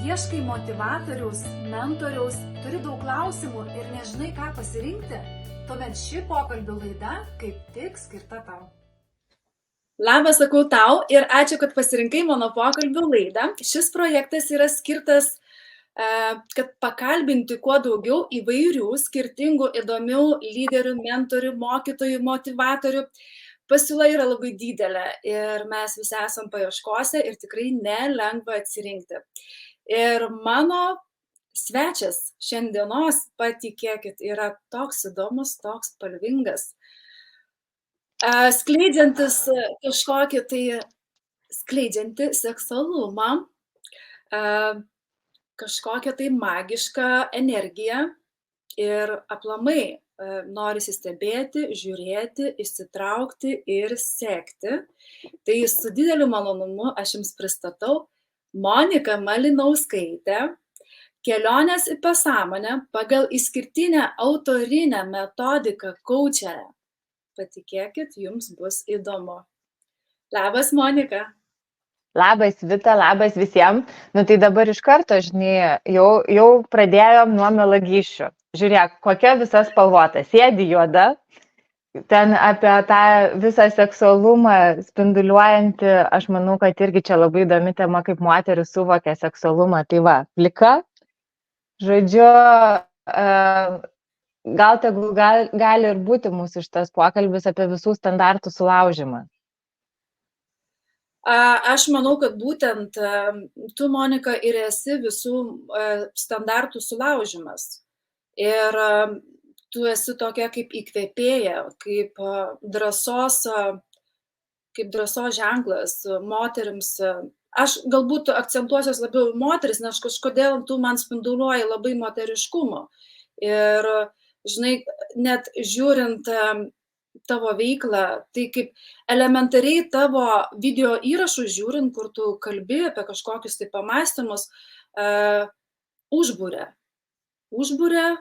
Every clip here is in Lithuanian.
Ieškai motivatoriaus, mentoriaus, turi daug klausimų ir nežinai, ką pasirinkti? Tuomet ši pokalbių laida kaip tik skirta tau. Labas, sakau tau ir ačiū, kad pasirinkai mano pokalbių laidą. Šis projektas yra skirtas, kad pakalbinti kuo daugiau įvairių, skirtingų, įdomių lyderių, mentorių, mokytojų, motivatorių. Pasiūla yra labai didelė ir mes visi esam paieškose ir tikrai nelengva atsirinkti. Ir mano svečias šiandienos, patikėkit, yra toks įdomus, toks spalvingas, skleidžiantis kažkokį tai skleidžiantį seksualumą, kažkokią tai magišką energiją ir aplamai norisi stebėti, žiūrėti, įsitraukti ir sekti. Tai su dideliu malonumu aš jums pristatau Moniką Malinauskaitę, kelionės į pasąmonę pagal išskirtinę autorinę metodiką kaučerę. Patikėkit, jums bus įdomu. Labas, Monika. Labas, Vita, labas visiems. Tai dabar iš karto, žinai, jau pradėjom nuo melagysčių. Žiūrėk, kokia visa spalvota. Sėdi juoda, ten apie tą visą seksualumą spinduliuojantį, aš manau, kad irgi čia labai įdomi tema, kaip moteris suvokia seksualumą. Tai va, plika, žodžiu, gali ir būti mūsų šitas pokalbis apie visų standartų sulaužimą. Aš manau, kad būtent tu, Monika, ir esi visų standartų sulaužimas. Ir tu esi tokia kaip įkvėpėja, kaip drąsos ženklas moterims. Aš galbūt akcentuosiuos labiau moteris, nes kažkodėl tu man spinduliuoji labai moteriškumo. Ir, žinai, net žiūrint tavo veiklą, tai kaip elementariai tavo video įrašų žiūrint, kur tu kalbi apie kažkokius tai pamąstymus, užburia,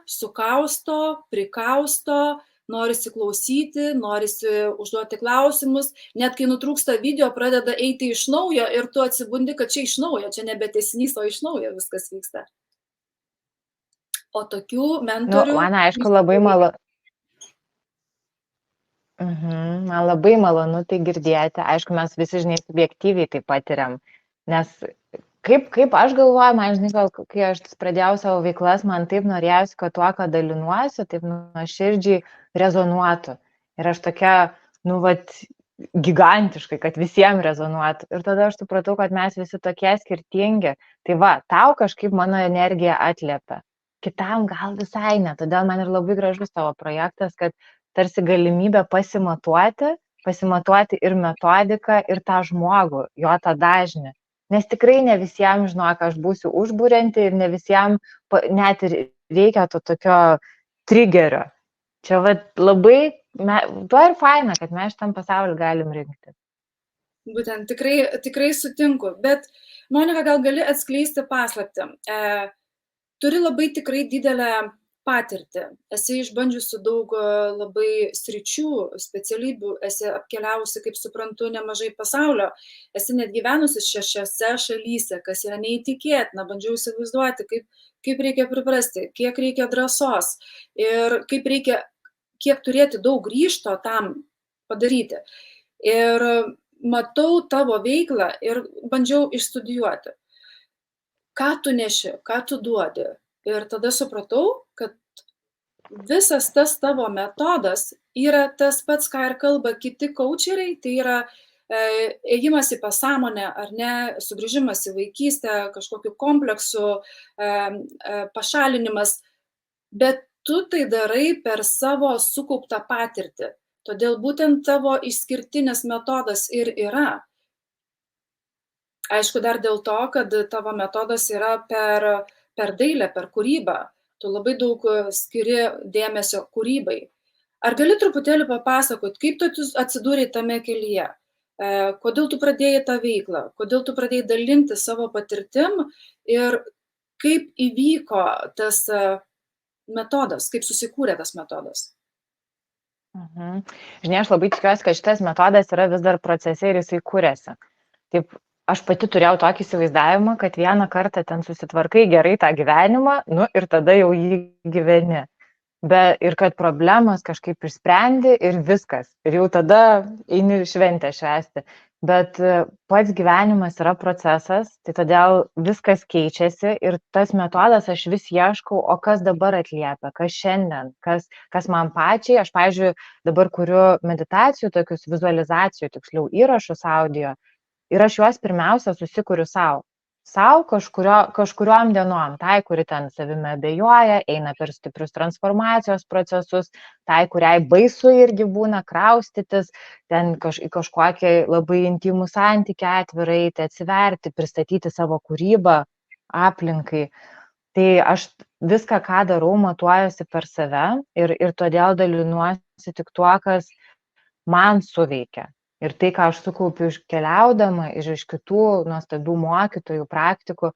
sukausto, prikausto, norisi klausyti, norisi užduoti klausimus, net kai nutrūksta video, pradeda eiti iš naujo ir tu atsibundi, kad čia iš naujo, čia nebe tęsinys, o iš naujo viskas vyksta. O tokių mentorių... Man aišku, labai malonu. Man labai malonu tai girdėti. Aišku, mes visi, žinai, subjektyviai tai patiriam. Nes kaip aš galvoju, man, žinai, kai aš pradėjau savo veiklas, man taip norėjusi, kad tuo, ką dalinuosi, taip nuoširdžiai rezonuotų. Ir aš tokia, gigantiškai, kad visiems rezonuotų. Ir tada aš supratau, kad mes visi tokie skirtingi. Tai va, tau kažkaip mano energija atliepia. Kitam gal visai ne. Todėl man ir labai gražus tavo projektas, kad tarsi galimybė pasimatuoti ir metodiką, ir tą žmogų, jo tą dažnį. Nes tikrai ne visiems, žinok, aš būsiu užburianti ir ne visiems net ir reikia to tokio triggerio. Čia labai, tuo ir faina, kad mes šitam pasauliu galim rinkti. Būtent, tikrai sutinku, bet Monika, gal gali atskleisti paslaptį. Turi labai tikrai didelę patirtį. Esi išbandžiusi daug labai sričių, specialybių, esi apkeliavusi, kaip suprantu, nemažai pasaulio, esi net gyvenusi 6 šalyse, kas yra neįtikėtina, bandžiau įsivaizduoti, kaip reikia priprasti, kiek reikia drąsos ir kiek turėti daug ryžto tam padaryti. Ir matau tavo veiklą ir bandžiau išstudijuoti, ką tu neši, ką tu duodi. Ir tada supratau, kad visas tas tavo metodas yra tas pats, ką ir kalba kiti kaučeriai, tai yra ėjimas į pasąmonę, ar ne, sugrįžimas į vaikystę, kažkokiu kompleksu, pašalinimas, bet tu tai darai per savo sukauptą patirtį. Todėl būtent tavo išskirtinis metodas ir yra. Aišku, dar dėl to, kad tavo metodas yra per dailę, per kūrybą. Tu labai daug skiri dėmesio kūrybai. Ar gali truputėlį papasakoti, kaip tu atsidūrei tame kelyje? Kodėl tu pradėjai tą veiklą? Kodėl tu pradėjai dalinti savo patirtim? Ir kaip įvyko tas metodas? Kaip susikūrė tas metodas? Žinai, aš labai tikiuosi, kad šitas metodas yra vis dar procese ir jisai kūrėsi. Taip, aš pati turėjau tokį įsivaizdavimą, kad vieną kartą ten susitvarkai gerai tą gyvenimą, nu ir tada jau jį gyveni. Ir kad problemas kažkaip išsprendi ir viskas. Ir jau tada eini šventę švęsti. Bet pats gyvenimas yra procesas, tai todėl viskas keičiasi ir tas metodas aš vis ieškau, o kas dabar atliepia, kas šiandien, kas man pačiai. Aš, pavyzdžiui, dabar kuriu meditacijų, tokius vizualizacijų, tiksliau įrašus audio. Ir aš juos pirmiausia susikuriu sau kažkuriom dienom, tai, kuri ten savimi abejoja, eina per stiprius transformacijos procesus, tai, kuriai baisu irgi būna kraustytis, ten į kažkokį labai intimų santykį atvirai, tai atsiverti, pristatyti savo kūrybą aplinkai. Tai aš viską, ką darau, matuojuosi per save ir todėl dalinuosi tik tuo, kas man suveikia. Ir tai, ką aš sukaupiu keliaudama iš kitų nuostabių mokytojų, praktikų,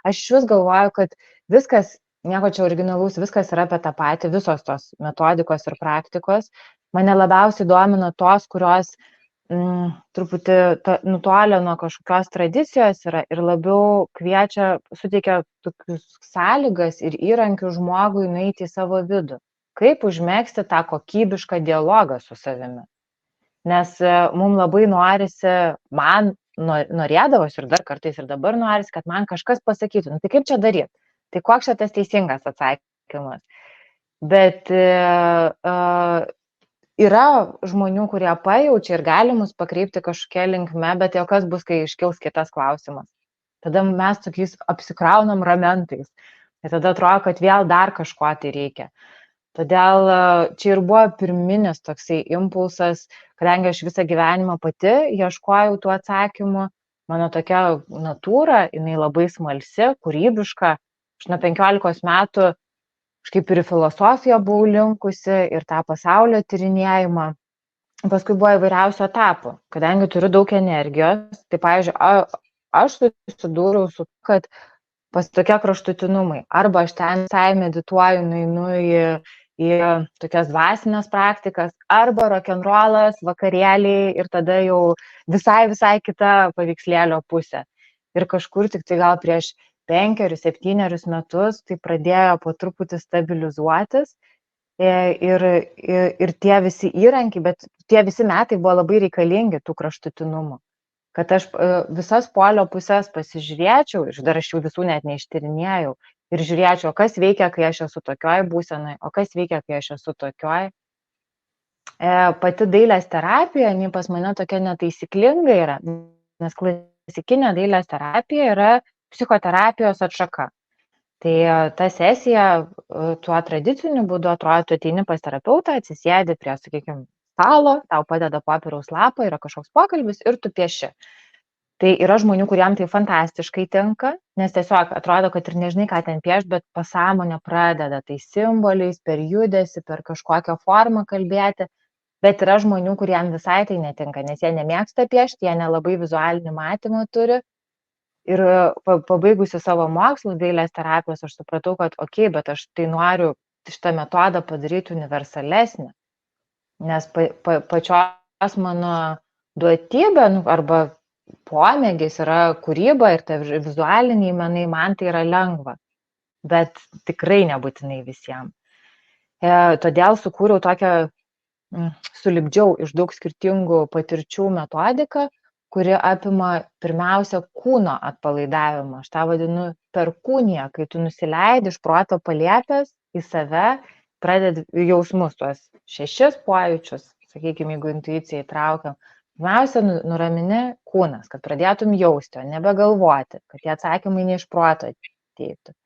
aš iš vis galvoju, kad viskas, nieko čia originalaus, viskas yra apie tą patį, visos tos metodikos ir praktikos. Mane labiausiai domina tos, kurios truputį nutolę nuo kažkokios tradicijos yra ir labiau kviečia, suteikia tokius sąlygas ir įrankių žmogui nueiti į savo vidų. Kaip užmegzti tą kokybišką dialogą su savimi. Nes mums labai norisi, man norėdavosi ir dar kartais ir dabar norisi, kad man kažkas pasakytų, nu tai kaip čia daryti, tai koks čia tas teisingas atsakymas. Bet yra žmonių, kurie pajaučia ir gali mus pakreipti kažkokia linkme, bet jau kas bus, kai iškils kitas klausimas. Tada mes tokiais apsikraunam ramentais. Ir tada atrodo, kad vėl dar kažko tai reikia. Todėl čia ir buvo pirminis toksai impulsas, kadangi aš visą gyvenimą pati ieškojau tų atsakymų, mano tokia natūra, jinai labai smalsi, kūrybiška. Aš nuo 15 metų kažkaip ir filosofiją buvau linkusi ir tą pasaulio tyrinėjimą. Paskui buvo įvairiausių etapų, kadangi turiu daug energijos, tai, pavyzdžiui, aš susidūriau su, kad pas tokie kraštutinumai. Arba aš ten visai medituoju, nueinu į tokias dvasinės praktikas, arba rock'n'rollas, vakarėliai ir tada jau visai kita paveikslėlio pusė. Ir kažkur tik tai gal prieš 5-7 metus tai pradėjo po truputį stabilizuotis ir tie visi įrankiai, bet tie visi metai buvo labai reikalingi tų kraštutinumų. Kad aš visas polio pusės pasižiūrėčiau, ir dar aš jų visų net neištyrinėjau, ir žiūrėčiau, kas veikia, kai aš esu tokioj būsenai, o kas veikia, kai aš esu tokioj. Pati dailės terapija, jinai pas mane tokia netaisyklinga yra, nes klasikinė dailės terapija yra psichoterapijos atšaka. Tai ta sesija tuo tradiciniu būdu atrodo, tu ateini pas terapeutą, atsisėdi prie, sakykime, stalo, tau padeda popieriaus lapą, yra kažkoks pokalbis ir tu pieši. Tai yra žmonių, kuriem tai fantastiškai tinka, nes tiesiog atrodo, kad ir nežinai, ką ten piešti, bet pasąmonė pradeda tai simboliais, per judesį, per kažkokią formą kalbėti, bet yra žmonių, kuriem visai tai netinka, nes jie nemėgsta piešti, jie nelabai vizualinį matymą turi. Ir pabaigusi savo mokslus dailės terapijos, aš supratau, kad bet aš tai noriu šitą metodą padaryti universalesnį. Nes pačios mano duotybė arba pomėgis yra kūryba ir ta vizualiniai menai, man tai yra lengva, bet tikrai nebūtinai visiems. Todėl sukūriau tokią, sulipdžiau iš daug skirtingų patirčių metodiką, kuri apima pirmiausia kūno atpalaidavimą. Aš tą vadinu perkūniją, kai tu nusileidi iš proto paliepęs į save, pradedi jausmus, tuos 6 pojūčius, sakykime, jeigu intuiciją įtraukiam. Pirmiausia, nuramini kūnas, kad pradėtum jausti, o nebegalvoti, kad tie atsakymai ne iš proto ateitų.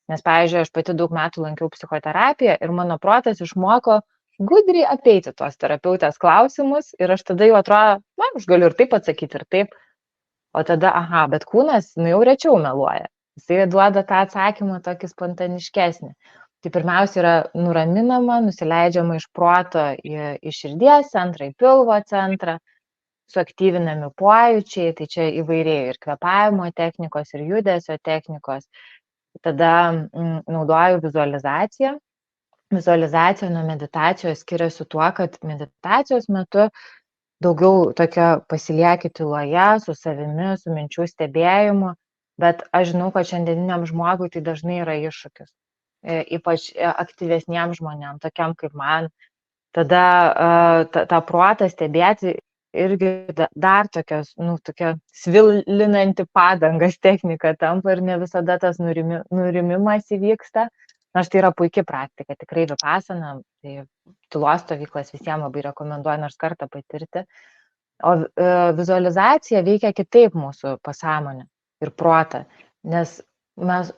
Nes, pavyzdžiui, aš pati daug metų lankiau psichoterapiją ir mano protas išmoko gudriai apeiti tos terapeutės klausimus ir aš tada jau atrodo, aš galiu ir taip atsakyti, ir taip. O tada, bet kūnas jau rečiau meluoja. Jisai duoda tą atsakymą tokį spontaniškesnį. Tai pirmiausia yra nuraminama, nusileidžiama iš proto į širdies centrą, į pilvo centrą, suaktyvinami pojūčiai, tai čia įvairiai ir kvėpavimo technikos, ir judesio technikos. Tada naudoju vizualizaciją. Vizualizacija nuo meditacijos skiriasi tuo, kad meditacijos metu daugiau tokia pasilieki tyloje, su savimi, su minčių stebėjimu, bet aš žinau, kad šiandieniniam žmogui tai dažnai yra iššūkis, ypač aktyvesniems žmonėms, tokiam kaip man. Tada tą protą stebėti irgi dar tokia svilinanti padangas technika tampa ir ne visada tas nurimimas įvyksta. Nors tai yra puikia praktika, tikrai vipassana, tai tylos stovyklas visiems labai rekomenduoju nors kartą patirti. O vizualizacija veikia kitaip mūsų pasąmonę ir protą, nes mes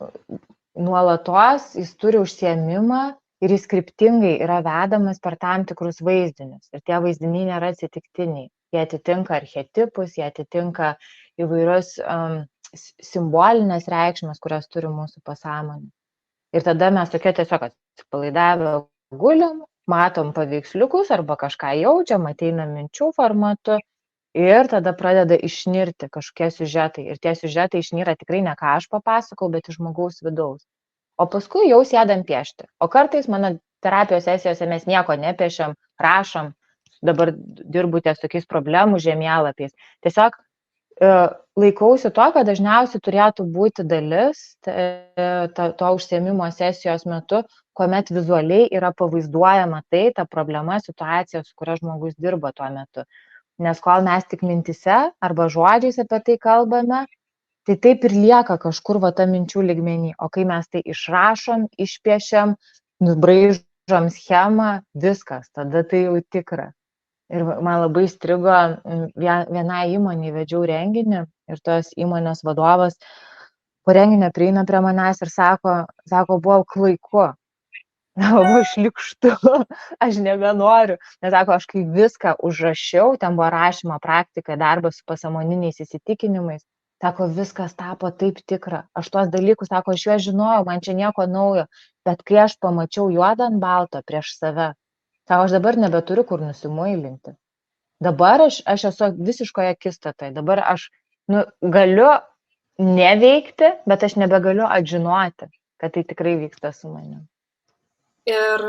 nuolatos jis turi užsiėmimą ir jis kryptingai yra vedamas per tam tikrus vaizdinius. Ir tie vaizdiniai nėra atsitiktiniai. Jie atitinka archetipus, jie atitinka įvairius simbolinės reikšmes, kurias turi mūsų pasąmonė. Ir tada mes tokie tiesiog atsipalaidavę gulim, matom paveiksliukus arba kažką jaučiam, ateina minčių formatu ir tada pradeda išnirti kažkokie siužetai. Ir tie siužetai išnyra tikrai ne ką aš papasakau, bet iš žmogaus vidaus. O paskui jau sėdam piešti. O kartais mano terapijos sesijose mes nieko nepiešiam, rašom, dabar dirbu ties tokiais problemų žemėlapiais. Tiesiog laikausi to, kad dažniausiai turėtų būti dalis to užsiėmimo sesijos metu, kuomet vizualiai yra pavaizduojama ta problema, situacija, su kuria žmogus dirba tuo metu. Nes kol mes tik mintise arba žodžiais apie tai kalbame, tai taip ir lieka kažkur ta minčių lygmenį. O kai mes tai išrašom, išpiešiam, nubraižom schemą, viskas, tada tai jau tikra. Ir man labai strigo, vieną įmonį vedžiau renginį ir tos įmonės vadovas po renginio prieina prie manęs ir sako, buvo klaiku, buvo šlikštu, aš nebenoriu. Nes sako, aš kai viską užrašiau, ten buvo rašymo praktika, darbas su pasąmoniniais įsitikinimais, sako, viskas tapo taip tikra. Aš tuos dalykus, sako, aš juos žinojau, man čia nieko naujo, bet kai aš pamačiau juodą ant balto prieš save, sako, aš dabar nebeturiu kur nusimuilinti. Dabar aš esu visiškoje akistatoje. Dabar aš galiu neveikti, bet aš nebegaliu atžinoti, kad tai tikrai vyksta su manim. Ir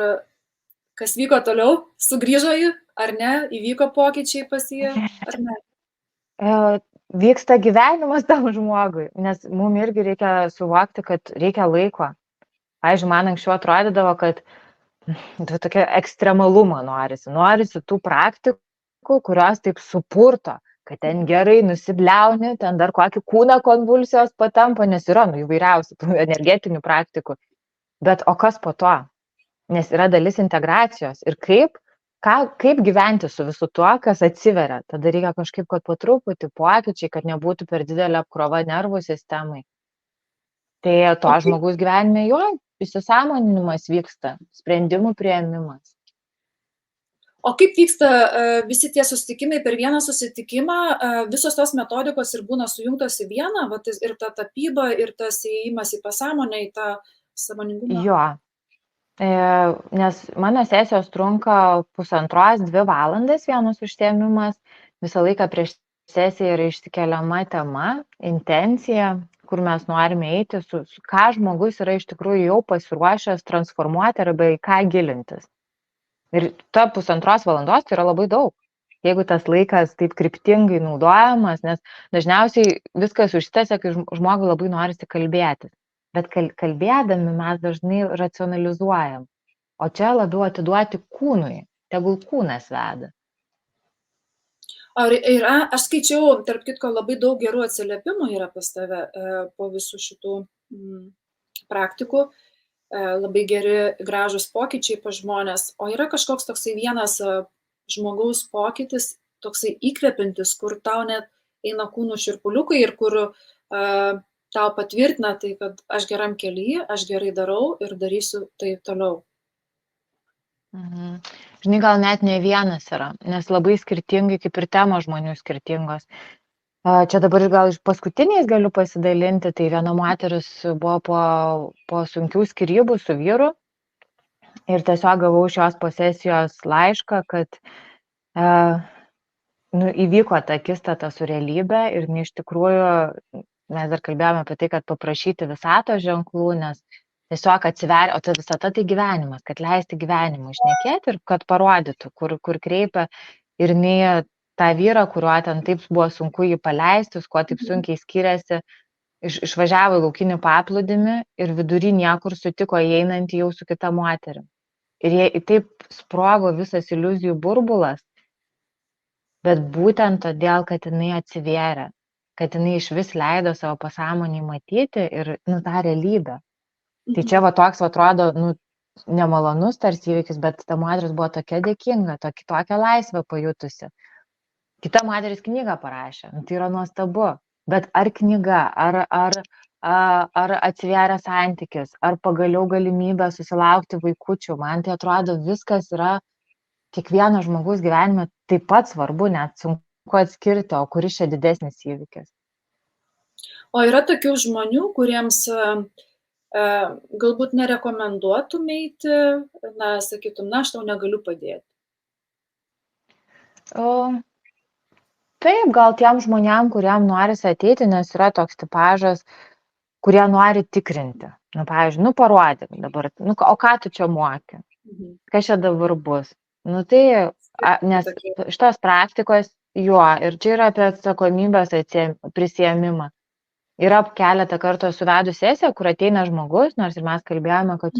kas vyko toliau? Sugrįžo jį, ar ne? Įvyko pokyčiai pas jį, ar ne? Vyksta gyvenimas tam žmogui, nes mums irgi reikia suvokti, kad reikia laiko. Pavyzdžiui, man anksčiau atrodydavo, kad tokia ekstremalumą norisi tų praktikų, kurios taip supurto, kad ten gerai nusibliauni, ten dar kokį kūną konvulsijos patampa, nes yra įvairiausių energetinių praktikų. Bet o kas po to? Nes yra dalis integracijos ir kaip gyventi su visu tuo, kas atsiveria. Tada reikia kažkaip, kad po truputį pokyčiai, kad nebūtų per didelė apkrova nervų sistemai. Tai to žmogaus gyvenime jo įsisąmoninimas vyksta, sprendimų priėmimas. O kaip vyksta visi tie susitikimai? Per vieną susitikimą visos tos metodikos ir būna sujungtos į vieną, ir ta tapyba, ir tas įėjimas į pasąmonę, į tą sąmoningumą? Jo, nes mano sesijos trunka 1,5–2 valandas vienas užsiėmimas, visą laiką prieš sesiją yra išsikeliama tema, intencija, kur mes norime eiti, ką žmogus yra iš tikrųjų jau pasiruošęs transformuoti arba į ką gilintis. Ir ta 1,5 valandos tai yra labai daug, jeigu tas laikas taip kryptingai naudojamas, nes dažniausiai viskas užsitęsia, kai žmogui labai norisi kalbėtis. Bet kalbėdami mes dažnai racionalizuojam, o čia labiau atiduoti kūnui, tegul kūnas veda. Aš skaičiau, tarp kitko, labai daug gerų atsiliepimų yra pas tave po visų šitų praktikų, labai geri, gražus pokyčiai pas žmonės. O yra kažkoks toksai vienas žmogaus pokytis, toksai įkvepiantis, kur tau net eina kūnų širpuliukai ir kur tau patvirtina tai, kad aš geram kelyje, aš gerai darau ir darysiu tai toliau. Žinai, gal net ne vienas yra, nes labai skirtingai, kaip ir temos žmonių skirtingos. Čia dabar gal iš paskutiniais galiu pasidalinti, tai viena moteris buvo po sunkių skyrybų su vyru ir tiesiog gavau šios posesijos laišką, kad įvyko ta akistata su realybė ir iš tikrųjų mes dar kalbėjome apie tai, kad paprašyti visatos ženklų, nes tiesiog atsiveria, o ta visata tai gyvenimas, kad leisti gyvenimui šnekėti ir kad parodytų, kur kreipia ir tą vyrą, kuriuo ten taip buvo sunku jį paleisti, kuo taip sunkiai skiriasi, išvažiavo į laukinį paplūdimį ir vidury niekur sutiko įeinantį jau su kita moterim. Ir jie taip sprogo visas iliuzijų burbulas, bet būtent todėl, kad jinai atsivėrė, kad jinai iš vis leido savo pasąmonį matyti ir tą realybę. Tai čia toks atrodo, nemalonus tarsi įvykis, bet ta moteris buvo tokia dėkinga, tokią laisvę pajutusi. Kita moteris knygą parašė, tai yra nuostabu, bet ar knyga, ar atsivėrė santykis, ar pagaliau galimybė susilaukti vaikučių, man tai atrodo viskas yra kiekvieno žmogaus gyvenime taip pat svarbu, net sunku atskirti, o kuris čia didesnis įvykis. O yra tokių žmonių, kuriems galbūt nerekomenduotum eiti, sakytum, aš tau negaliu padėti. Taip, gal tiem žmonėm, kuriam norisi ateiti, nes yra toks tipažas, kurie nori tikrinti. Pavyzdžiui, parodyk dabar, o ką tu čia moki? Kas čia dabar bus? Tai, nes šitos praktikos, ir čia yra apie atsakomybės prisiėmimą. Yra keletą kartų suvedus sesiją, kur ateina žmogus, nors ir mes kalbėjome, kad,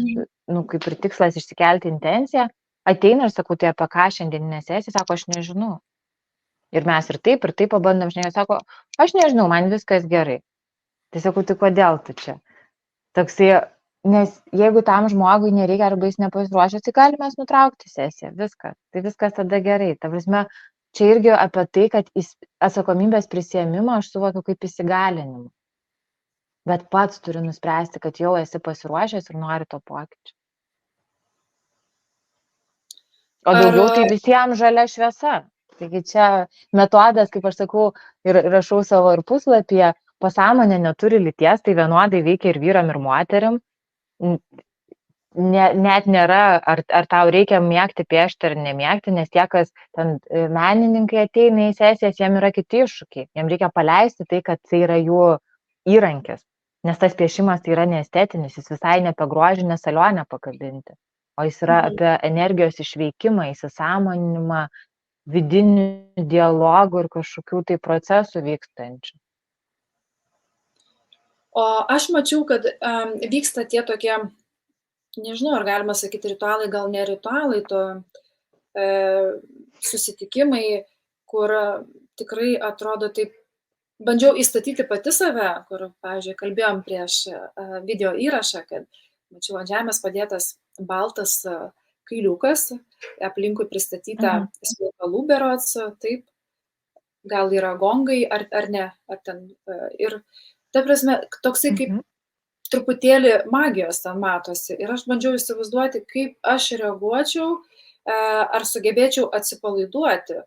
kaip ir tikslas išsikelti intenciją, ateina ir sakau, tai apie ką šiandieninė sesija, sako, aš nežinau. Ir mes ir taip pabandom šnekėti, sako, aš nežinau, man viskas gerai. Tai sakau, tai kodėl tu čia? Toksai, nes jeigu tam žmogui nereikia arba jis nepasiruošęs, tai galime nutraukti sesiją, viskas. Tai viskas tada gerai. Ta prasme, čia irgi apie tai, kad atsakomybės prisiėmimą aš suvokiu kaip įsigalinimą. Bet pats turi nuspręsti, kad jau esi pasiruošęs ir nori to pokyčio. O daugiau tai visiems žalia šviesa. Taigi čia metodas, kaip aš sakau, ir rašau savo ir puslapyje, pasąmonė neturi lyties, tai vienodai veikia ir vyram, ir moterim. Net nėra, ar tau reikia mėgti piešti ar nemėgti, nes tie, kas ten menininkai ateina į sesijas, jiem yra kiti iššūkiai. Jiem reikia paleisti tai, kad tai yra jų įrankis. Nes tas piešimas tai yra neestetinis, jis visai ne apie grožinę salionę pakabinti, o jis yra apie energijos išveikimą, įsisąmoninimą, vidinių dialogų ir kažkokių tai procesų vykstančių. O aš mačiau, kad vyksta tie tokie, nežinau, ar galima sakyti ritualai, gal ne ritualai, susitikimai, kur tikrai atrodo taip, bandžiau įstatyti pati save, kur, pavyzdžiui, kalbėjom prieš video įrašą, kad mačiau ant žemės padėtas baltas kailiukas, aplinkui pristatyta smilkalų berods, taip, gal yra gongai, ar ne, ar ten. Ir ta prasme, toksai kaip truputėlį magijos ten matosi. Ir aš bandžiau įsivaizduoti, kaip aš reaguočiau, ar sugebėčiau atsipalaiduoti.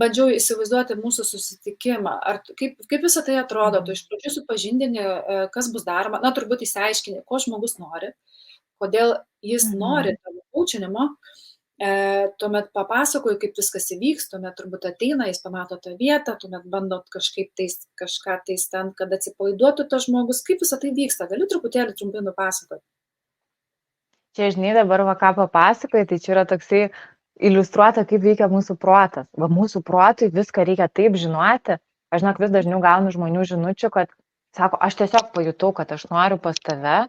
Bandžiau įsivaizduoti mūsų susitikimą. Kaip visą tai atrodo, tu iš pradžių supažindini, kas bus daroma, turbūt įsiaiškini, ko žmogus nori, kodėl jis nori tavo kaučinimo, tuomet papasakoju, kaip viskas įvyks, tuomet turbūt ateina, jis pamato tą vietą, tuomet bandot kažką tais ten, kad atsipalaiduotų tas žmogus, kaip visą tai vyksta, gali truputėlį trumpai nupasakoti. Čia, žinai, dabar ką papasakoji, tai čia yra toksai iliustruota, kaip veikia mūsų protas. Mūsų protui viską reikia taip žinoti. Aš vis dažniau gaunu žmonių žinučių, kad sako, aš tiesiog pajutau, kad aš noriu pas tave.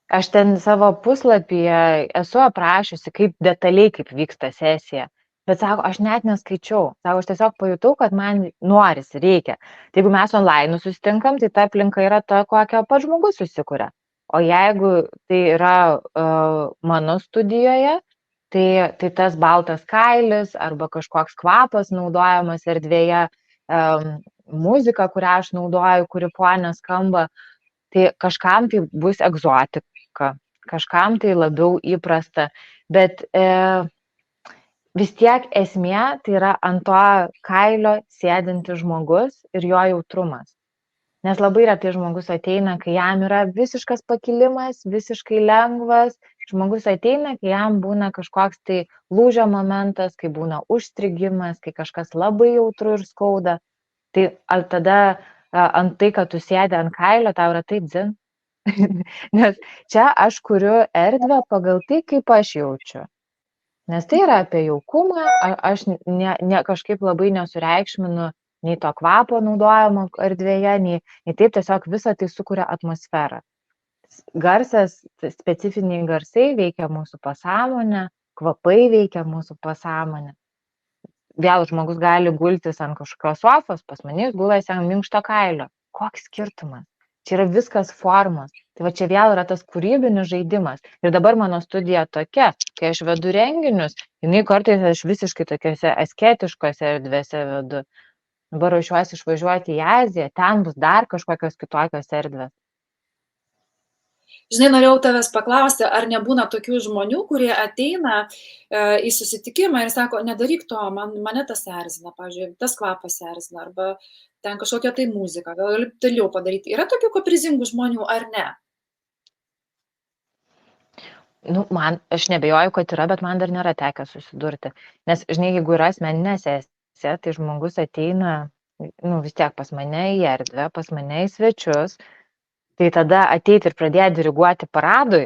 Aš ten savo puslapyje esu aprašiusi, kaip detaliai, kaip vyksta sesija. Bet sako, aš net neskaičiau. Sako, aš tiesiog pajutau, kad man norisi, reikia. Tai jeigu mes online susitinkam, tai ta aplinka yra ta, kokią pats žmogus susikuria. O jeigu tai yra mano studijoje, tai tas baltas kailis arba kažkoks kvapas naudojamas erdvėje, muzika, kurią aš naudoju, kuri fone skamba, tai kažkam tai bus egzotika, kažkam tai labiau įprasta, bet vis tiek esmė tai yra ant to kailio sėdintis žmogus ir jo jautrumas. Nes labai retai žmogus ateina, kai jam yra visiškas pakilimas, visiškai lengvas. Žmogus ateina, kai jam būna kažkoks tai lūžio momentas, kai būna užstrigimas, kai kažkas labai jautru ir skauda. Tai tada ant tai, kad tu sėdi ant kailio, tau yra taip dzin. Nes čia aš kuriu erdvę pagal tai, kaip aš jaučiu. Nes tai yra apie jaukumą, aš kažkaip labai nesureikšminu nei to kvapo naudojimo erdvėje, nei taip tiesiog visą tai sukuria atmosferą. Garsas, specifiniai garsai veikia mūsų pasąmonę, kvapai veikia mūsų pasąmonę. Vėl žmogus gali gultis ant kažkokios sofos, pas mane gulasi ant minkšto kailio. Koks skirtumas? Čia yra viskas formos. Tai va čia vėl yra tas kūrybinis žaidimas. Ir dabar mano studija tokia, kai aš vedu renginius, jinai kartais aš visiškai tokiuose asketiškose erdvėse vedu. Dabar ruošiuosi išvažiuoti į Aziją, ten bus dar kažkokios kitokios erdvės. Žinai, norėjau tavęs paklausti, ar nebūna tokių žmonių, kurie ateina į susitikimą ir sako, nedaryk to, mane tas erzina, pavyzdžiui, tas kvapas erzina, arba ten kažkokia tai muzika, gal gali toliau padaryti. Yra tokių kaprizingų žmonių ar ne? Nu, aš nebejoju, kad yra, bet man dar nėra tekę susidurti. Nes, žinai, jeigu yra asmeninė sesija, tai žmogus ateina, vis tiek pas mane į erdvę, pas mane į svečius, tai tada ateiti ir pradėti diriguoti paradui,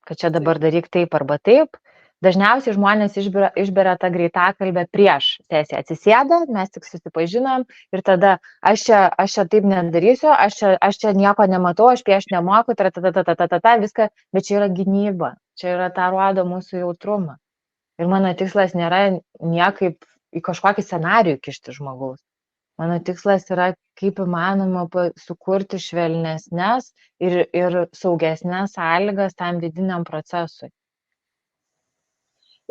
kad čia dabar daryk taip arba taip, dažniausiai žmonės išberia tą greitakalbę prieš sesiją. Atsisėda, mes tik susipažinom ir tada aš čia taip nedarysiu, aš čia nieko nematau, aš piešti nemoku, viską, bet čia yra gynyba, čia yra tą rodo mūsų jautrumą. Ir mano tikslas nėra niekaip į kažkokį scenarijų kišti žmogaus. Mano tikslas yra kaip įmanoma sukurti švelnesnės ir saugesnės sąlygas tam vidiniam procesui.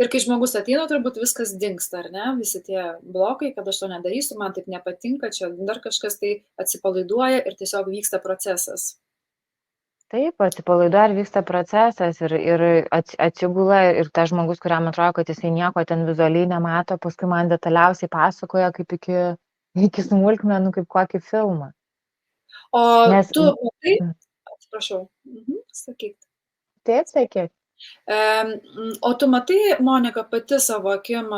Ir kai žmogus ateina, turbūt viskas dingsta, ar ne? Visi tie blokai, kad aš to nedarysiu, man taip nepatinka, čia dar kažkas tai atsipalaiduoja ir tiesiog vyksta procesas. Taip, atsipalaiduoja ir vyksta procesas ir atsigula ir tas žmogus, kuriam atrodo, kad jisai nieko ten vizualiai nemato, paskui man detaliausiai pasakoja kaip iki smulkmenų, kaip kokį filmą. O tu matai, atsiprašau, sakyk. Taip, sakyk. O tu matai, Monika, pati savo akim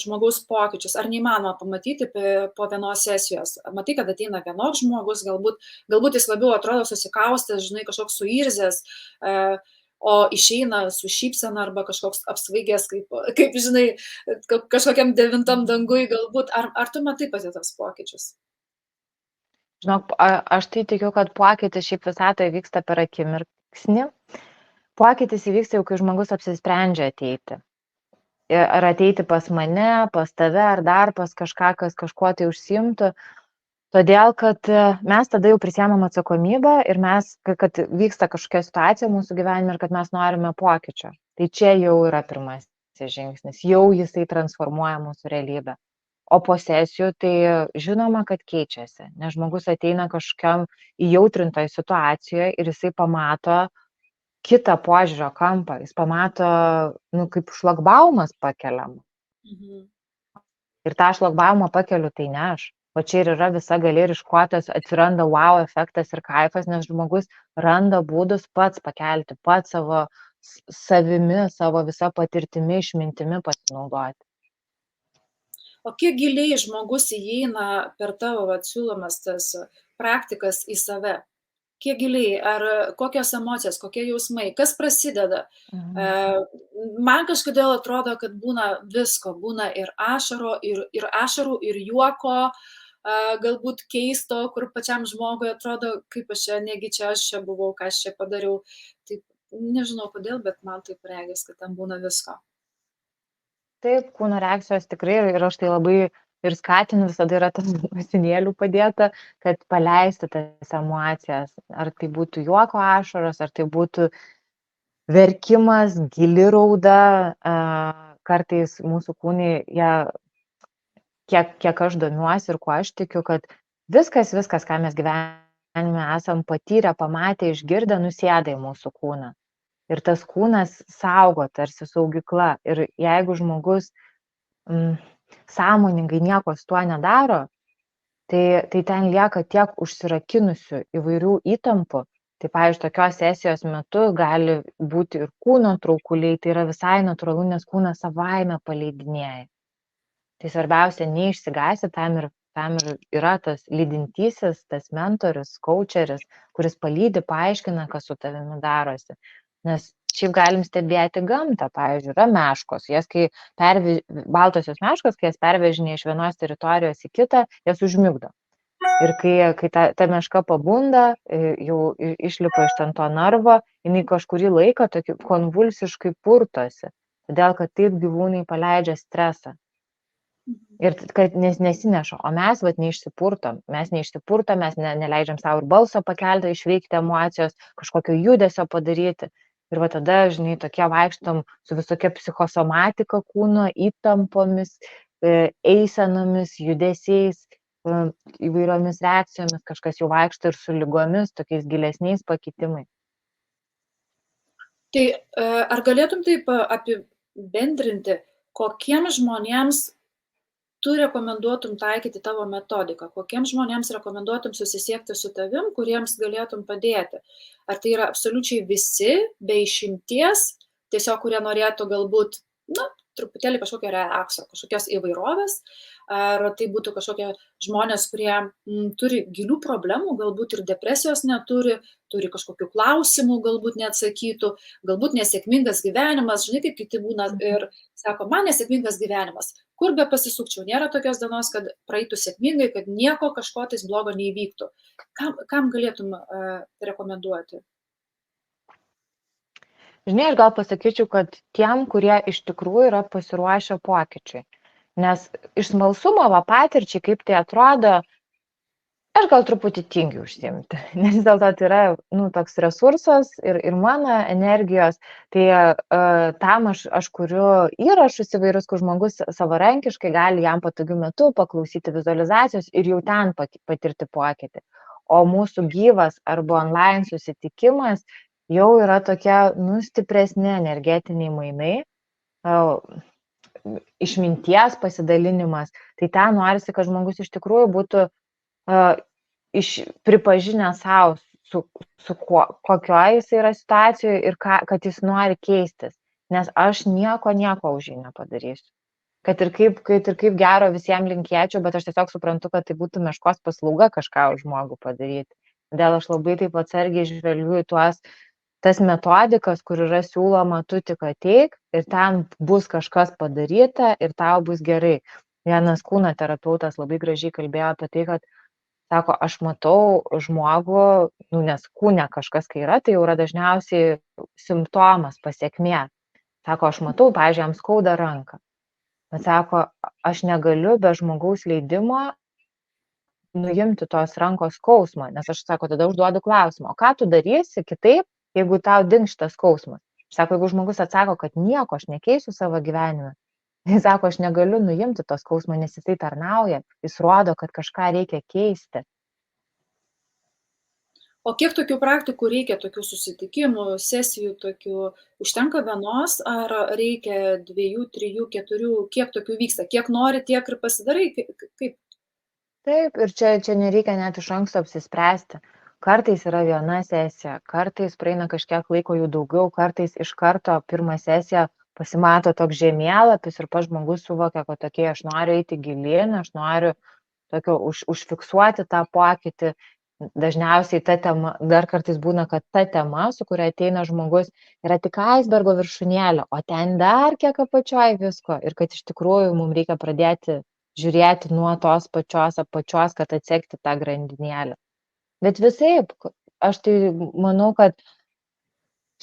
žmogaus pokyčius, ar neįmanoma pamatyti po vienos sesijos? Matai, kad ateina vienoks žmogus, galbūt jis labiau atrodo susikaustęs, žinai, kažkoks suirzęs, o išeina su šypsena arba kažkoks apsvaigęs, kaip žinai, kažkokiam 9 dangui galbūt. Ar tu matai pati tos pokyčius? Žinok, aš tai tikiu, kad pokytis šiaip visatoje vyksta per akimirksnį. Pokytis įvyksta jau, kai žmogus apsisprendžia ateiti. Ar ateiti pas mane, pas tave, ar dar pas kažką, kas kažkuo tai užsiimtų. Todėl, kad mes tada jau prisiemam atsakomybę ir kad vyksta kažkokia situacija mūsų gyvenime ir kad mes norime pokyčio. Tai čia jau yra pirmasis žingsnis, jau jisai transformuoja mūsų realybę. O po sesijų tai žinoma, kad keičiasi, nes žmogus ateina kažkokiam įjautrintoje situacijoje ir jisai pamato kitą požiūrio kampą, jis pamato, kaip šlagbaumas pakeliam. Ir tą šlagbaumą pakeliu tai ne aš. O čia ir yra visa galia ir iš ko tas atsiranda wow efektas ir kaifas, nes žmogus randa būdus pats pakelti, pats savo savimi, savo visą patirtimi, išmintimi pasinaudoti. O kiek giliai žmogus įeina per tavo siūlomas tas praktikas į save? Kiek giliai, ar kokios emocijos, kokie jausmai, kas prasideda? Man kažkodėl atrodo, kad būna visko, būna ir ašarų, ir juoko, galbūt keisto, kur pačiam žmogui atrodo, kaip aš čia, negi čia aš čia buvau, ką aš čia padariau. Taip, nežinau kodėl, bet man taip regis, kad ten būna visko. Taip, kūno reakcijos tikrai ir aš tai labai ir skatinu, visada yra tas masinėlių padėta, kad paleisti tas emocijas. Ar tai būtų juoko ašaros, ar tai būtų verkimas, gili rauda. Kartais mūsų kūnai, kiek aš domiuosi ir kuo aš tikiu, kad viskas, ką mes gyvenime esam patyrę, pamatę, išgirdę, nusėda į mūsų kūną. Ir tas kūnas saugo tarsi saugykla. Ir jeigu žmogus sąmoningai nieko su tuo nedaro, tai ten lieka tiek užsirakinusių įvairių įtampų. Tai, pavyzdžiui, tokios sesijos metu gali būti ir kūno traukuliai, tai yra visai natūralu, nes kūnas savaime paleidinėja. Tai svarbiausia, neišsigąsti, tam ir yra tas lydintysis, tas mentorius, coacheris, kuris palydi, paaiškina, kas su tavimi darosi. Nes šiaip galim stebėti gamtą, pavyzdžiui, yra meškos, baltosios meškos, kai jas pervežinė iš vienos teritorijos į kitą, jas užmigdo. Ir kai ta meška pabunda, jau išlipa iš ten to narvo, jinai kažkurį laiką tokį konvulsiškai purtosi, todėl kad taip gyvūnai paleidžia stresą. Ir kad nesineša, o mes neišsipurtom, mes neleidžiam savo ir balso pakelti, išveikti emocijos, kažkokio judesio padaryti. Ir tada, žinai, tokie vaikštom su visokia psichosomatika kūno, įtampomis, eisenomis, judesiais, įvairiomis reakcijomis, kažkas jau vaikšto ir su lygomis, tokiais gilesniais pakitimais. Tai ar galėtum taip apibendrinti, kokiems žmonėms tu rekomenduotum taikyti tavo metodiką, kokiems žmonėms rekomenduotum susisiekti su tavim, kuriems galėtum padėti? Ar tai yra absoliučiai visi, be išimties, tiesiog kurie norėtų galbūt, truputėlį kažkokio relakso, kažkokios įvairovės, ar tai būtų kažkokie žmonės, kurie turi gilių problemų, galbūt ir depresijos neturi, turi kažkokių klausimų, galbūt neatsakytų, galbūt nesėkmingas gyvenimas, žinai, kaip kiti būna ir sako, man nesėkmingas gyvenimas, kur be pasisukčiau, nėra tokios dienos, kad praeitų sėkmingai, kad nieko kažko tais blogo neįvyktų. Kam galėtum rekomenduoti? Žinai, aš gal pasakyčiau, kad tiem, kurie iš tikrųjų yra pasiruošę pokyčiai. Nes iš smalsumo patirčiai, kaip tai atrodo, aš gal truputį tingiu užsiimti. Nes dėl to tai yra toks resursas ir mano energijos. Tai tam aš kuriu įrašus įvairius, kur žmogus savarankiškai gali jam patogiu metu paklausyti vizualizacijos ir jau ten patirti pokytį. O mūsų gyvas arba online susitikimas jau yra tokie stipresni energetiniai mainai, išminties pasidalinimas. Tai ten norisi, kad žmogus iš tikrųjų būtų pripažinęs savo, su kokioje jis yra situacijoje ir kad jis nori keistis. Nes aš nieko už jį nepadarysiu. Kad ir kaip gero visiems linkėčiau, bet aš tiesiog suprantu, kad tai būtų meškos paslauga kažką už žmogų padaryti. Todėl aš labai taip atsargiai žvelgiu į tas metodikas, kur yra siūloma, tu tik ateik ir ten bus kažkas padaryta ir tau bus gerai. Vienas kūno terapeutas labai gražiai kalbėjo apie tai, kad sako, aš matau žmogų, nes kūne kažkas, kai yra, tai jau yra dažniausiai simptomas, pasiekmė. Sako, aš matau, pavyzdžiui, jam skauda ranką. Bet sako, aš negaliu be žmogaus leidimo nuimti tos rankos skausmą, nes aš, sako, tada užduodu klausimą, o ką tu darysi kitaip, jeigu tau dings šitas skausmas? Sako, jeigu žmogus atsako, kad nieko aš nekeisiu savo gyvenime, jis sako, aš negaliu nuimti to skausmo, nes jisai tarnauja, jis rodo, kad kažką reikia keisti. O kiek tokių praktikų reikia, tokių susitikimų, sesijų tokių, užtenka vienos, ar reikia 2, 3, 4, kiek tokių vyksta, kiek nori, tiek ir pasidarai, kaip? Taip, ir čia nereikia net iš anksto apsispręsti. Kartais yra viena sesija, kartais praeina kažkiek laiko jų daugiau, kartais iš karto pirmą sesiją pasimato toks žemėlapis ir pats žmogus suvokia, kad tokie, aš noriu eiti gilyn, aš noriu užfiksuoti tą pokytį. Dažniausiai ta tema, dar kartais būna, kad ta tema, su kuria ateina žmogus, yra tik aisbergo viršūnėlė, o ten dar kiek apačioj visko ir kad iš tikrųjų mums reikia pradėti žiūrėti nuo tos pačios apačios, kad atsekti tą grandinėlę. Bet visaip, aš tai manau, kad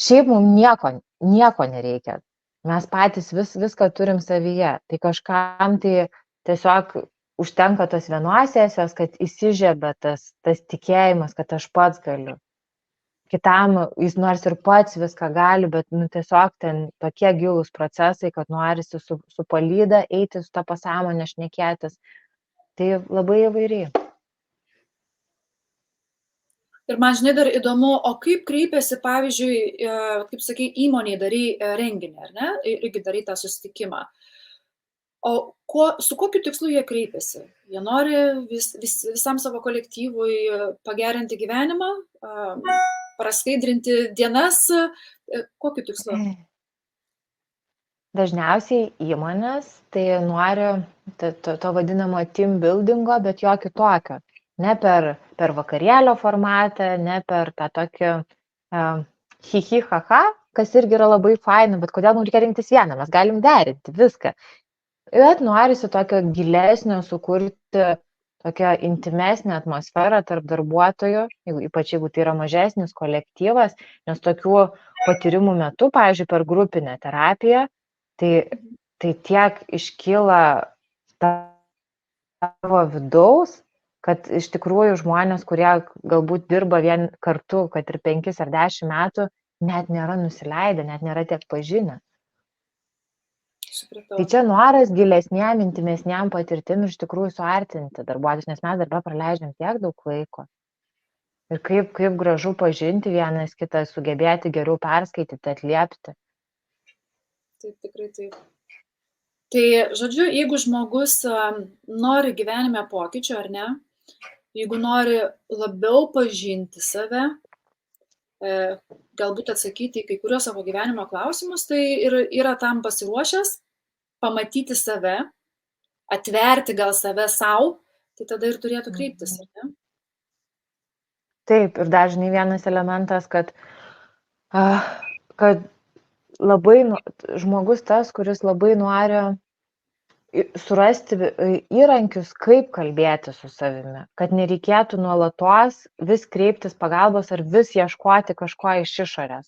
šiaip mums nieko nereikia. Mes patys viską turim savyje. Tai kažkam tai tiesiog užtenka tos vienos sesijos, kad įsižiebia tas tikėjimas, kad aš pats galiu. Kitam jis nors ir pats viską gali, bet tiesiog ten tokie gilūs procesai, kad norisi su palyda eiti, su tą pasąmonę šnekėtis. Tai labai įvairiai. Ir man, žinai, dar įdomu, o kaip kreipiasi, pavyzdžiui, kaip sakai, įmoniai darai renginį, ar ne? Irgi darai tą susitikimą. O su kokiu tikslu jie kreipiasi? Jie nori visam savo kolektyvui pagerinti gyvenimą, praskaidrinti dienas? Kokiu tikslu? Dažniausiai įmonės tai nori to vadinamo team buildingo, bet jo kitokio. Ne per vakarėlio formatą, ne per tą tokį hi-hi-ha-ha, kas irgi yra labai faina, bet kodėl mums reikia rinktis vieną, mes galim derinti viską. Bet norisi tokio gilesnio sukurti tokią intimesnę atmosferą tarp darbuotojų, ypač jeigu tai yra mažesnis kolektyvas, nes tokių patyrimų metu, pavyzdžiui, per grupinę terapiją, tai tiek iškyla tavo vidaus, kad iš tikrųjų žmonės, kurie galbūt dirba vien kartu, kad ir 5 ar 10 metų, net nėra nusileidę, net nėra tiek pažinę. Supratau. Tai čia noras gilesniam, intimesniam patirtim iš tikrųjų suartinti darbuotojus, nes mes darbe praleidžiam tiek daug laiko. Ir kaip gražu pažinti vienas kitą, sugebėti geriau perskaityti, atliepti. Taip, tikrai taip. Tai, žodžiu, jeigu žmogus nori gyvenime pokyčio, ar ne, jeigu nori labiau pažinti save, galbūt atsakyti į kai kuriuos savo gyvenimo klausimus, tai yra tam pasiruošęs pamatyti save, atverti gal save savo, tai tada ir turėtų kreiptis, ar ne? Taip, ir dažnai vienas elementas, kad labai žmogus tas, kuris labai nori surasti įrankius, kaip kalbėti su savimi, kad nereikėtų nuolatos vis kreiptis pagalbos ar vis ieškoti kažko iš išorės.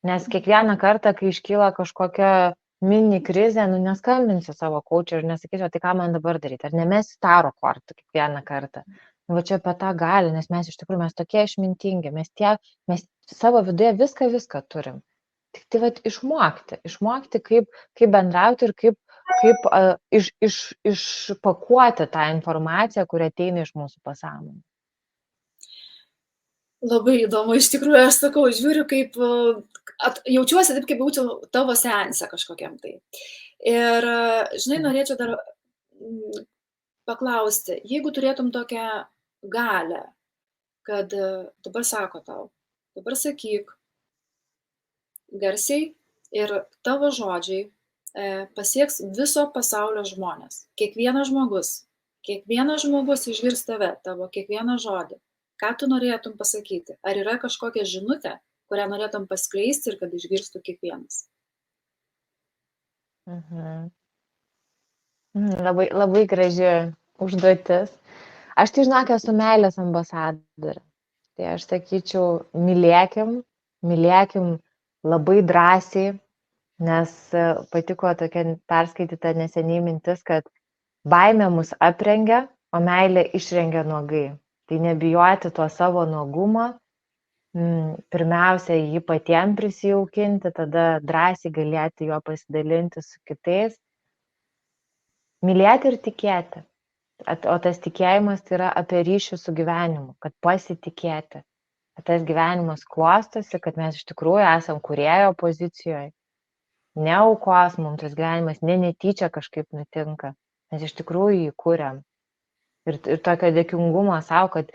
Nes kiekvieną kartą, kai iškyla kažkokia mini krizė, neskambinsi savo coach'ui ir nesakysiu, tai ką man dabar daryti, ar nemesi taro kortų kiekvieną kartą. Va čia apie tą gali, nes mes iš tikrųjų mes tokie išmintingi, mes savo viduje viską turim. Tik tai vat išmokti, kaip bendrauti ir kaip išpakuoti tą informaciją, kuri ateina iš mūsų pasąmonės. Labai įdomu, iš tikrųjų, aš sakau, žiūriu, kaip jaučiuosi taip, kaip būčiau tavo seanse kažkokiam tai. Ir, žinai, norėčiau dar paklausti, jeigu turėtum tokią galę, kad dabar sako tau, dabar sakyk garsiai ir tavo žodžiai pasieks viso pasaulio žmonės. Kiekvienas žmogus išgirs tave, tavo kiekvieną žodį. Ką tu norėtum pasakyti? Ar yra kažkokia žinutė, kurią norėtum paskleisti ir kad išgirstų kiekvienas? Labai, labai graži užduotis. Aš tai žinok, esu meilės ambasadorė. Tai aš sakyčiau, mylėkim labai drąsiai, nes patiko tokia perskaityta neseniai mintis, kad baimė mus aprengia, o meilė išrengia nuogai. Tai nebijoti to savo nuogumo, pirmiausia jį patiem prisijaukinti, tada drąsiai galėti jo pasidalinti su kitais. Mylėti ir tikėti. O tas tikėjimas tai yra apie ryšį su gyvenimu, kad pasitikėti. Kad tas gyvenimas klostosi, kad mes iš tikrųjų esam kūrėjo pozicijoje. Ne aukos, mums tas gyvenimas netyčia kažkaip nutinka. Mes iš tikrųjų jį kūrėm. Ir tokio dėkingumo savo, kad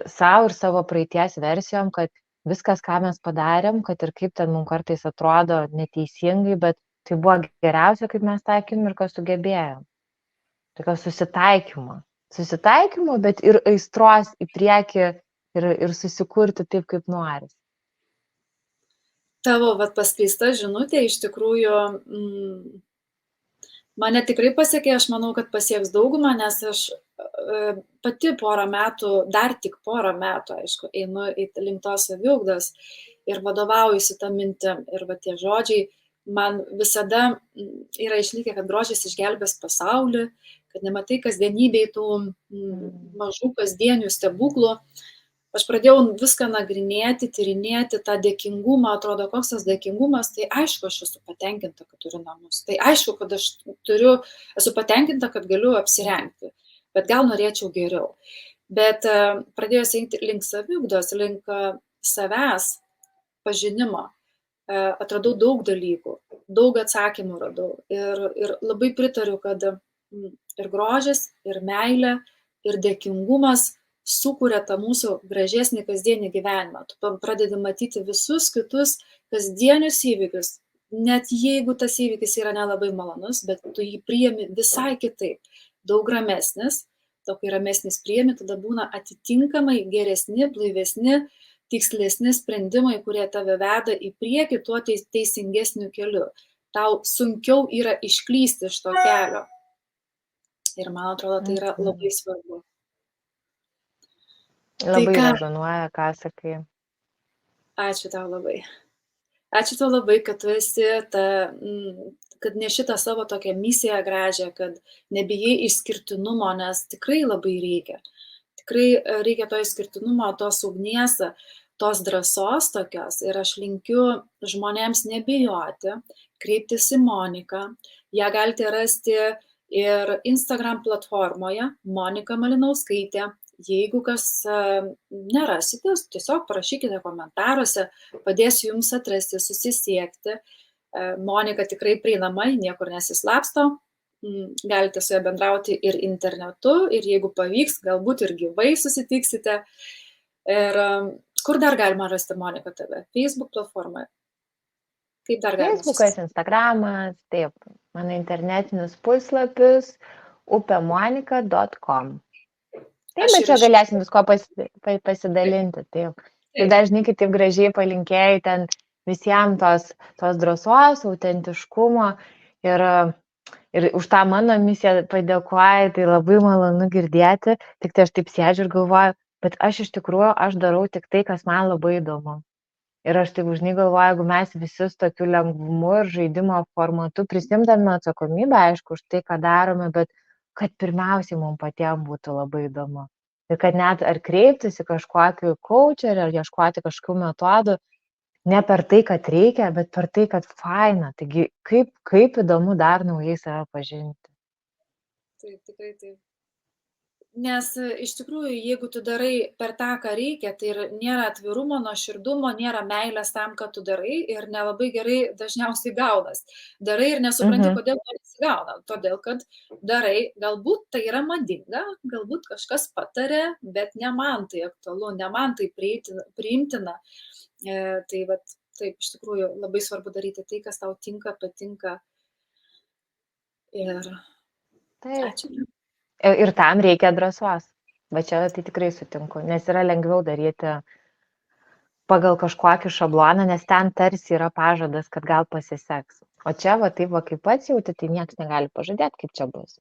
savo ir savo praeities versijom, kad viskas, ką mes padarėm, kad ir kaip ten mums kartais atrodo neteisingai, bet tai buvo geriausia, kaip mes tą akimirką sugebėjom. Tokio susitaikymo, bet ir aistros į priekį ir susikurti taip, kaip noris. Tavo paskleista žinutė iš tikrųjų mane tikrai pasiekė, aš manau, kad pasieks daugumą, nes aš pati tik porą metų, aišku, einu link tos saviugdos ir vadovaujuosi tą mintim. Ir tie žodžiai man visada yra išlikę, kad grožis išgelbės pasaulį, kad nematai kasdienybėj tų mažų kasdienių stebuklų. Aš pradėjau viską nagrinėti, tyrinėti tą dėkingumą, atrodo, koks tas dėkingumas, tai aišku, aš esu patenkinta, kad turiu namus, tai aišku, kad aš esu patenkinta, kad galiu apsirengti, bet gal norėčiau geriau. Bet pradėjus eiti link saviugdos, link savęs pažinimo, atradau daug dalykų, daug atsakymų radau ir labai pritariu, kad ir grožis, ir meilė, ir dėkingumas sukuria tą mūsų gražesnį kasdienį gyvenimą. Tu pradedi matyti visus kitus kasdienius įvykius, net jeigu tas įvykis yra nelabai malonus, bet tu jį priimi visai kitaip, daug ramesnis, kai ramesnis priimi, tada būna atitinkamai geresni, blaivesni tikslesni sprendimai, kurie tave veda į priekį tuo teisingesniu keliu. Tau sunkiau yra išklysti iš to kelio. Ir man atrodo, tai yra labai svarbu. Labai rezonuoja, ką sakai. Ačiū tau labai. Ačiū tau labai, kad tu esi kad neši tą savo tokią misiją gražią, kad nebijai išskirtinumo, nes tikrai labai reikia. Tikrai reikia to išskirtinumo, tos ugnies, tos drąsos tokios. Ir aš linkiu žmonėms nebijoti, kreiptis į Moniką. Ją galite rasti ir Instagram platformoje Monika Malinauskaitė. Jeigu kas nerasite, tiesiog parašykite komentaruose, padėsiu jums atrasti, susisiekti. Monika tikrai prieinama, niekur nesislapsto, galite su ja bendrauti ir internetu, ir jeigu pavyks, galbūt ir gyvai susitiksite. Ir kur dar galima rasti Monika tave? Facebook platformoje? Kaip dar galima? Facebookas, Instagramas, taip, mano internetinis puslapis upemonika.com. Taip, bet čia galėsim visko pasidalinti. Taip. Ir dažnai, kai taip gražiai palinkėjai ten visiems tos drąsos, autentiškumo ir už tą mano misiją padėkoju, tai labai malonu girdėti. Tik tai aš taip sėdžiu ir galvoju, bet aš iš tikrųjų, aš darau tik tai, kas man labai įdomu. Ir aš taip užnai galvoju, jeigu mes visi su tokiu lengvumu ir žaidimo formatu prisimdami atsakomybę, aišku, už tai, ką darome, bet kad pirmiausiai mums patiems būtų labai įdomu. Ir kad net ar kreiptis į kažkokį coacherį, ar ieškoti kažkokių metodų, ne per tai, kad reikia, bet per tai, kad faina. Taigi, kaip įdomu dar naujai save pažinti. Taip, tikrai taip. Nes iš tikrųjų, jeigu tu darai per tą, ką reikia, tai ir nėra atvirumo, nuoširdumo, nėra meilės tam, ką tu darai ir nelabai gerai dažniausiai gaunas. Darai ir nesupranti, kodėl nesigauna. Todėl, kad darai, galbūt tai yra madinga, galbūt kažkas patarė, bet ne man tai aktualu, ne man tai priimtina. Tai vat, taip, iš tikrųjų, labai svarbu daryti tai, kas tau tinka, patinka. Ir ačiū. Ir tam reikia drąsos. Va čia tai tikrai sutinku, nes yra lengviau daryti pagal kažkokį šabloną, nes ten tarsi yra pažadas, kad gal pasiseks. O čia va taip, va kaip pats jauti, tai niekas negali pažadėti, kaip čia bus.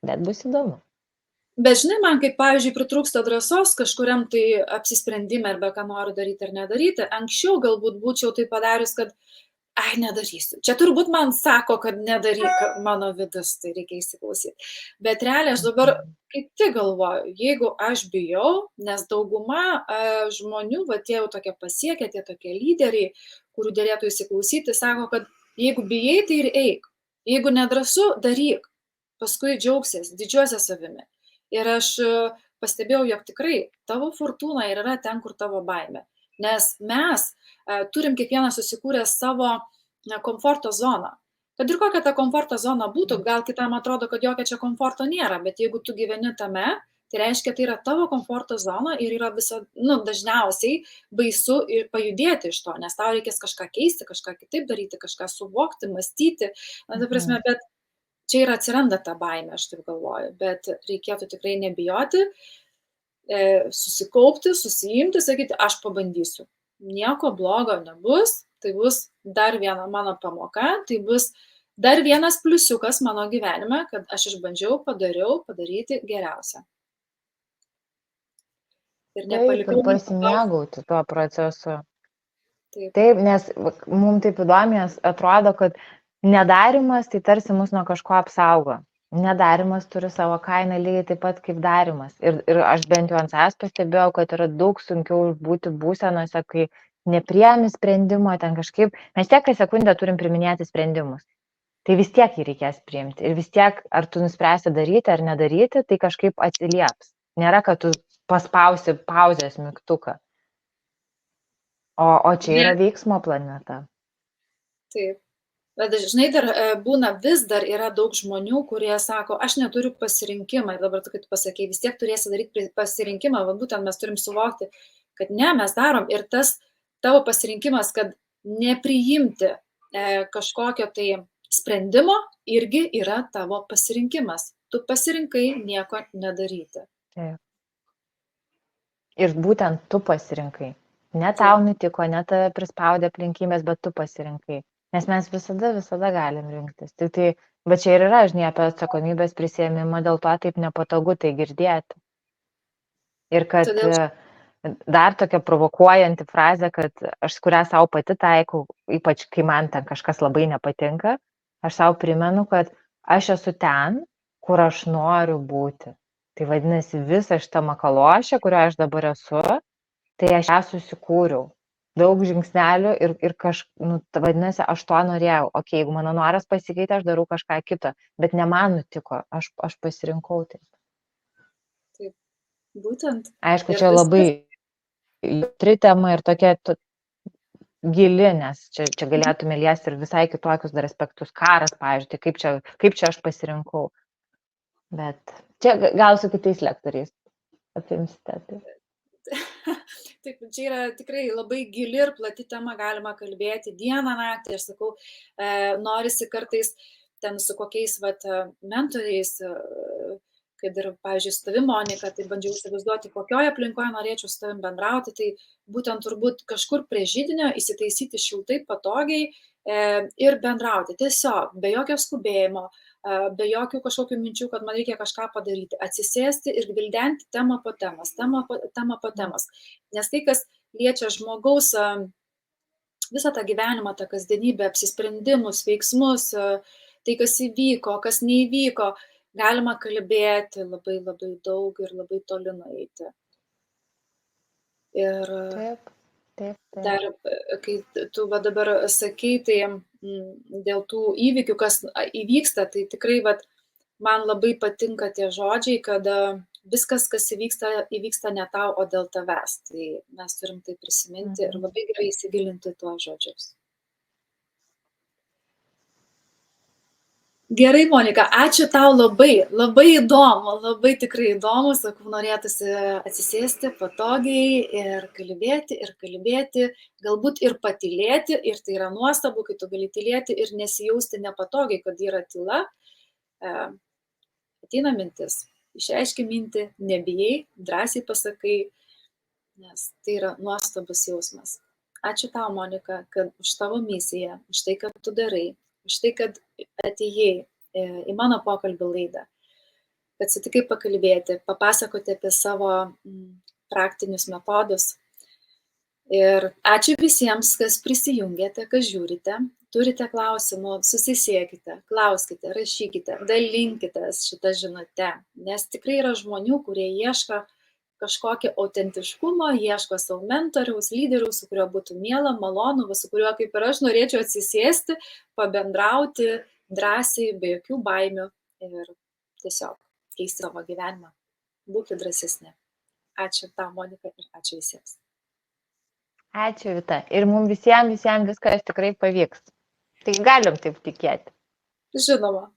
Bet bus įdomu. Bet žinai, man kaip, pavyzdžiui, pritrūksta drąsos kažkuriam tai apsisprendime arba ką noriu daryti ar nedaryti. Anksčiau galbūt būčiau tai padarius, kad nedarysiu. Čia turbūt man sako, kad nedaryk, mano vidus, tai reikia įsiklausyti. Bet realiai aš dabar kaip tik galvoju, jeigu aš bijau, nes dauguma žmonių, va tie jau tokie pasiekę, tie tokie lyderiai, kurių dėlėtų įsiklausyti, sako, kad jeigu bijai, tai ir eik. Jeigu nedrąsu, daryk. Paskui džiaugsies, didžiuosies savimi. Ir aš pastebėjau, jog tikrai tavo fortūna yra ten, kur tavo baimė. Nes mes turim kiekvieną susikūrę savo komforto zoną. Kad ir kokia ta komforto zona būtų, gal kitam atrodo, kad jokio čia komforto nėra, bet jeigu tu gyveni tame, tai reiškia, tai yra tavo komforto zona ir yra dažniausiai baisu ir pajudėti iš to, nes tau reikės kažką keisti, kažką kitaip daryti, kažką suvokti, mąstyti. Bet čia ir atsiranda ta baimė, aš taip galvoju, bet reikėtų tikrai nebijoti, susikaupti, susiimti, sakyti, aš pabandysiu. Nieko blogo nebus, tai bus dar viena mano pamoka, tai bus dar vienas pliusiukas mano gyvenime, kad aš išbandžiau, padaryti geriausia. Ir nepalikau pasimėgauti tuo procesu. Taip, nes mums taip įdomiai atrodo, kad nedarimas tai tarsi mus nuo kažko apsaugo. Nedarimas turi savo kainą lygiai taip pat kaip darimas. Ir aš bent jau ant savęs pastebėjau, kad yra daug sunkiau būti būsenose, kai nepriemi sprendimo, ten kažkaip, mes tiek kas sekundę turim priminėti sprendimus. Tai vis tiek jį reikės priimti. Ir vis tiek, ar tu nuspręsi daryti ar nedaryti, tai kažkaip atsilieps. Nėra, kad tu paspausi pauzės mygtuką. O čia yra veiksmo planeta. Taip. Bet žinai, vis dar yra daug žmonių, kurie sako, aš neturiu pasirinkimą. Ir dabar tu, kai tu pasakei, vis tiek turėsi daryti pasirinkimą, va būtent mes turim suvokti, kad ne, mes darom. Ir tas tavo pasirinkimas, kad nepriimti kažkokio tai sprendimo, irgi yra tavo pasirinkimas. Tu pasirinkai nieko nedaryti. Taip. Ir būtent tu pasirinkai. Ne tau nutiko, ne tave prispaudė aplinkybės, bet tu pasirinkai. Nes mes visada galim rinktis. Tik tai, va čia ir yra, žinai, apie atsakomybės prisėmimą, dėl to taip nepatogu tai girdėti. Ir kad Todėl dar tokia provokuojanti frazė, kad kurią savo pati taikau, ypač kai man ten kažkas labai nepatinka, aš savo primenu, kad aš esu ten, kur aš noriu būti. Tai vadinasi, visą šitą makalošę, kurioje aš dabar esu, tai aš ją susikūriau. Daug žingsnelių ir vadinasi, aš to norėjau. Ok, jeigu mano noras pasikeitė, aš darau kažką kito, bet ne man nutiko, aš pasirinkau tai. taip, būtent. Aišku, Ir čia viskas- labai jautri tema ir tokia gili, nes čia galėtume liesti ir visai kitokius dar aspektus. Karas, pavyzdžiui, tai kaip čia aš pasirinkau. Bet čia gal su kitais lektoriais apimsite. Taip, čia yra tikrai labai gili ir plati tema, galima kalbėti dieną, naktį. Aš sakau, norisi kartais ten su kokiais mentoriais, kad ir, pavyzdžiui, su tavim, Monika, tai bandžiau įsivaizduoti, kokioje aplinkoje norėčiau su tavim bendrauti, tai būtent turbūt kažkur prie židinio įsitaisyti šiltai, patogiai ir bendrauti. Tiesiog, be jokio skubėjimo, be jokių kažkokių minčių, kad man reikia kažką padaryti, atsisėsti ir gvildenti temą po temos, temą po temos. Nes tai, kas liečia žmogaus visą tą gyvenimą, tą kasdienybę, apsisprendimus, veiksmus, tai, kas įvyko, kas neįvyko, galima kalbėti labai labai daug ir labai toli nueiti. Ir Taip. dar, kai tu dabar sakai, tai dėl tų įvykių, kas įvyksta, tai tikrai man labai patinka tie žodžiai, kad viskas, kas įvyksta ne tau, o dėl tavęs. Tai mes turim tai prisiminti ir labai gerai įsigilinti tuos žodžius. Gerai, Monika, ačiū tau labai, labai įdomu, labai tikrai įdomu, sakau, norėtųsi atsisėsti patogiai ir kalbėti, galbūt ir patylėti, ir tai yra nuostabu, kai tu gali tylėti ir nesijausti nepatogiai, kad yra tyla. Ateina mintis, išreiški mintį, nebijai, drąsiai pasakai, nes tai yra nuostabus jausmas. Ačiū tau, Monika, kad už tavo misiją, už tai, kad tu darai, už tai, kad atėjai į mano pokalbį laidą, kad sutikai pakalbėti, papasakoti apie savo praktinius metodus. Ir ačiū visiems, kas prisijungėte, kas žiūrite. Turite klausimų, susisiekite, klauskite, rašykite, dalinkitės šitą žinutę, nes tikrai yra žmonių, kurie ieško kažkokį autentiškumą, ieško savo mentoriaus, lyderiaus, su kuriuo būtų miela, malonu, su kuriuo kaip ir aš norėčiau atsisėsti, pabendrauti drąsiai, be jokių baimių ir tiesiog keisti savo gyvenimą. Būkite drąsesni. Ačiū tau, Monika, ir ačiū visiems. Ačiū, Vita. Ir mums visiems viskas tikrai pavyks. Tai galim taip tikėti. Žinoma.